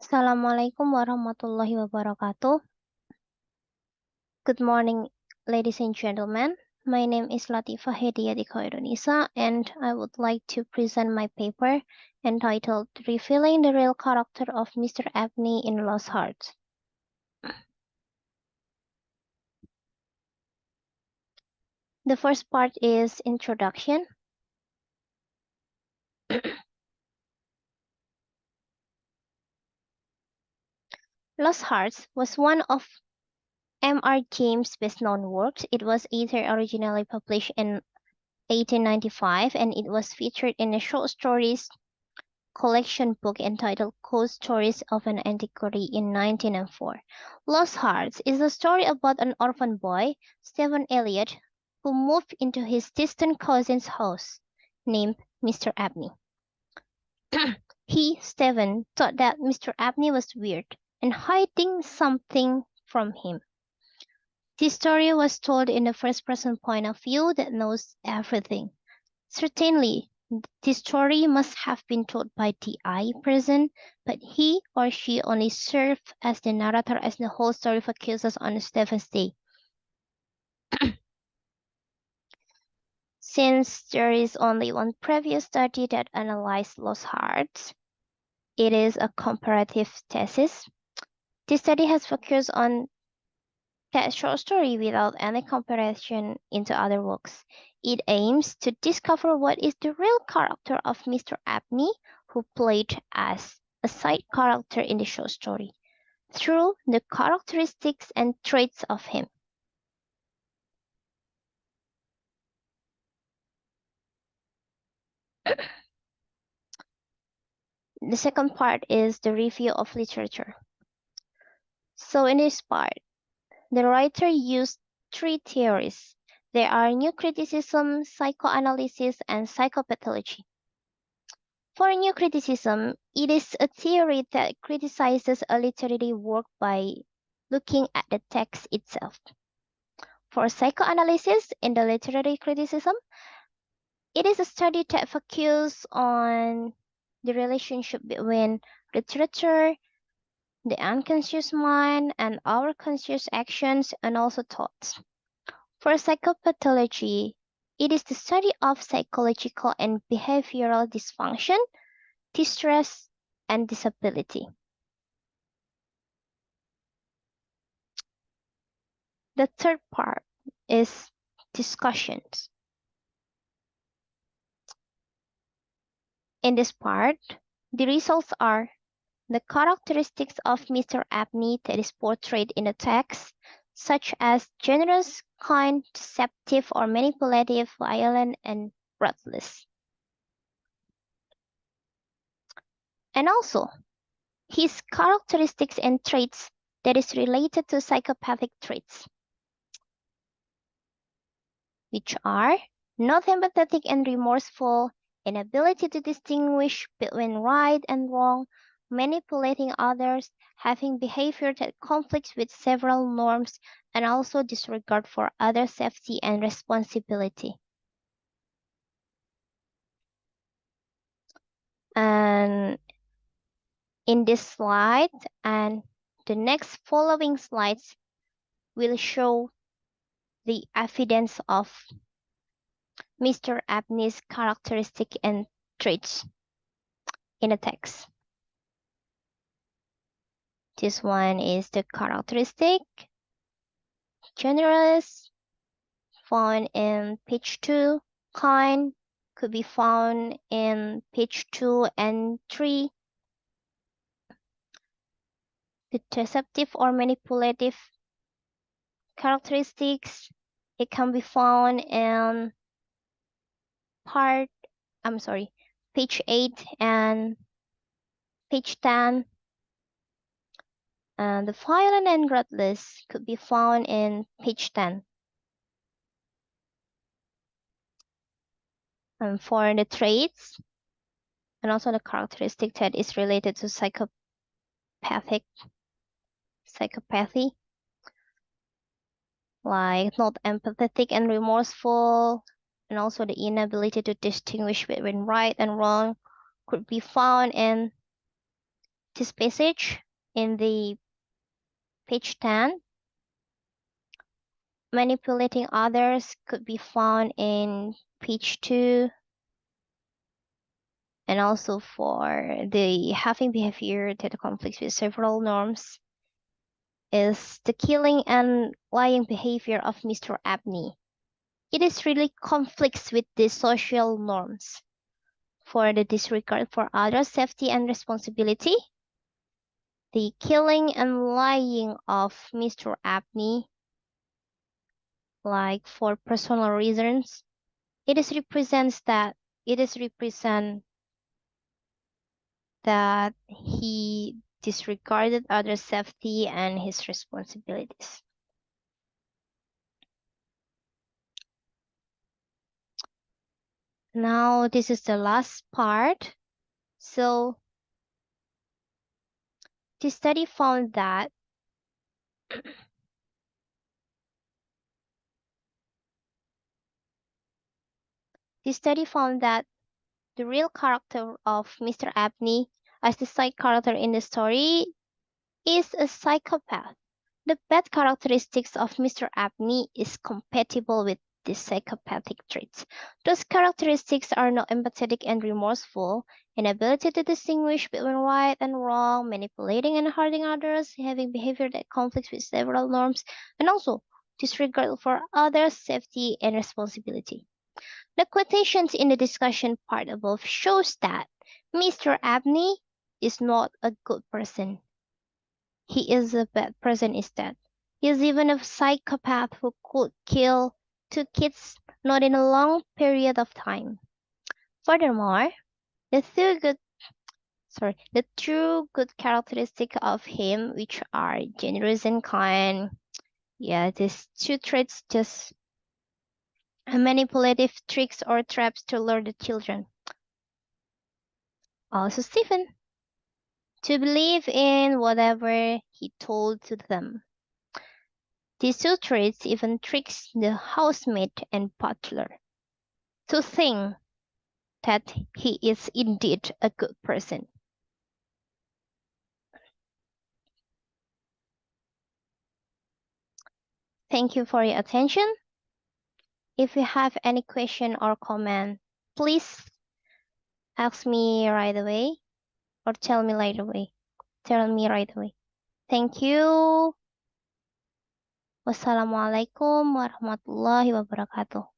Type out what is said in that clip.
Assalamualaikum warahmatullahi wabarakatuh. Good morning, ladies and gentlemen. My name is Latifah Hediati Khairunnisa, and I would like to present my paper entitled Revealing the Real Character of Mr. Abney in Losthearts. The first part is introduction. Losthearts was one of M.R. James' best-known works. It was either originally published in 1895 and it was featured in a short stories collection book entitled Ghost Stories of an Antiquary in 1904. Losthearts is a story about an orphan boy, Stephen Elliott, who moved into his distant cousin's house, named Mr. Abney. Stephen, thought that Mr. Abney was weird and hiding something from him. This story was told in the first-person point of view that knows everything. Certainly, this story must have been told by the I present, but he or she only served as the narrator as the whole story focuses on Stephen's day. Since there is only one previous study that analyzed Losthearts, it is a comparative thesis. This study has focused on that short story without any comparison into other works. It aims to discover what is the real character of Mr. Abney, who played as a side character in the short story, through the characteristics and traits of him. The second part is the review of literature. So in this part, the writer used three theories. There are new criticism, psychoanalysis, and psychopathology. For new criticism, it is a theory that criticizes a literary work by looking at the text itself. For psychoanalysis, in the literary criticism, it is a study that focuses on the relationship between literature, the unconscious mind, and our conscious actions and also thoughts. For psychopathology, it is the study of psychological and behavioral dysfunction, distress, and disability. The third part is discussions. In this part, the results are the characteristics of Mr. Abney that is portrayed in the text, such as generous, kind, deceptive, or manipulative, violent, and ruthless. And also, his characteristics and traits that is related to psychopathic traits, which are not empathetic and remorseful, inability to distinguish between right and wrong, manipulating others, having behavior that conflicts with several norms, and also disregard for other safety and responsibility. And in this slide and the next following slides will show the evidence of Mr. Abney's characteristic and traits in the text. This one is the characteristic, generous, found in page 2, kind, could be found in page 2 and 3. The deceptive or manipulative characteristics, it can be found in page 8 and page 10. And the violent and ruthless could be found in page 10. And for the traits, and also the characteristic that is related to psychopathy, like not empathetic and remorseful, and also the inability to distinguish between right and wrong could be found in this passage in the page 10. Manipulating others could be found in page 2, and also for the having behavior that conflicts with several norms is the killing and lying behavior of Mr. Abney. It is really conflicts with the social norms. For the disregard for others' safety and responsibility, the killing and lying of Mr. Abney, like for personal reasons, it is represent that he disregarded others' safety and his responsibilities. Now, this is the last part. So, the study found that the real character of Mr. Abney, as the side character in the story, is a psychopath. The bad characteristics of Mr. Abney is compatible with the psychopathic traits. Those characteristics are not empathetic and remorseful, inability to distinguish between right and wrong, manipulating and hurting others, having behavior that conflicts with several norms, and also disregard for others' safety and responsibility. The quotations in the discussion part above shows that Mr. Abney is not a good person. He is a bad person instead. He is even a psychopath who could kill 2 kids not in a long period of time. Furthermore, the true good characteristic of him, which are generous and kind, these 2 traits just manipulative tricks or traps to lure the children. Also, Stephen, to believe in whatever he told to them. These 2 traits even tricks the housemaid and butler to think that he is indeed a good person. Thank you for your attention. If you have any question or comment, please ask me right away or tell me right away. Thank you. Wassalamualaikum warahmatullahi wabarakatuh.